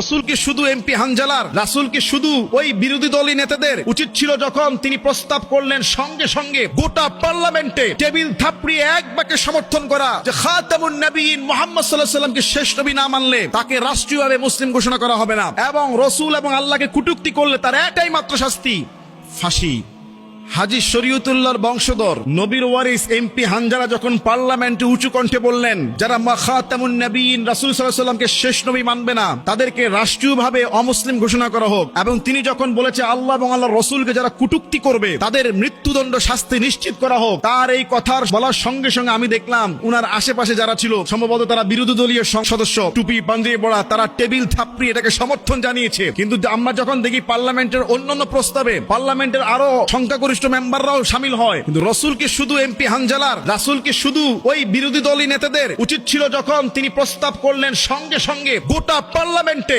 রাসূলকে শুধু এমপি হানজালার, রাসূলকে শুধু ওই বিরোধী দলীয় নেতাদের উচিত ছিল যখন তিনি প্রস্তাব করলেন সঙ্গে সঙ্গে গোটা পার্লামেন্টে টেবিল থাপড়িয়ে এক বাক্যে সমর্থন করা যে খাতামুন নবীন মুহাম্মদ সাল্লাল্লাহু আলাইহি ওয়াসাল্লামকে শেষ নবী না মানলে তাকে রাষ্ট্রীয়ভাবে মুসলিম ঘোষণা করা হবে না, এবং রাসূল এবং আল্লাহকে কটূক্তি করলে তার একটাই মাত্র শাস্তি, ফাঁসি। হাজী শরীয়তুল্লাহর বংশধর নবীর ওয়ারিস এমপি হানজালা যখন পার্লামেন্টে উঁচু কণ্ঠে বললেন যারা খাতামুন নবীন রাসূল সাল্লাল্লাহু আলাইহি ওয়াসাল্লামকে শেষ নবী মানবে না তাদেরকে রাষ্ট্রীয়ভাবে অমুসলিম ঘোষণা করা হোক, এবং তিনি যখন বলেছে আল্লাহ এবং আল্লাহর রাসূলকে যারা কটূক্তি করবে তাদের মৃত্যুদণ্ড শাস্তি নিশ্চিত করা হোক, তার এই কথার বলার সঙ্গে সঙ্গে আমি দেখলাম উনার আশেপাশে যারা ছিল সম্ভবত তারা বিরোধী দলীয় সদস্য, টুপি পাঞ্জাবি পরা, তারা টেবিল থাপড়িয়ে এটাকে সমর্থন জানিয়েছে। কিন্তু আমরা যখন দেখি পার্লামেন্টের অন্যান্য প্রস্তাবে পার্লামেন্টের আরো সংখ্যাগরিষ্ঠ মেম্বাররাও শামিল হয়, কিন্তু রাসূলকে শুধু এমপি হানজালার, রাসূলকে শুধু ওই বিরোধী দলীয় নেতাদের উচিত ছিল যখন তিনি প্রস্তাব করলেন সঙ্গে সঙ্গে গোটা পার্লামেন্টে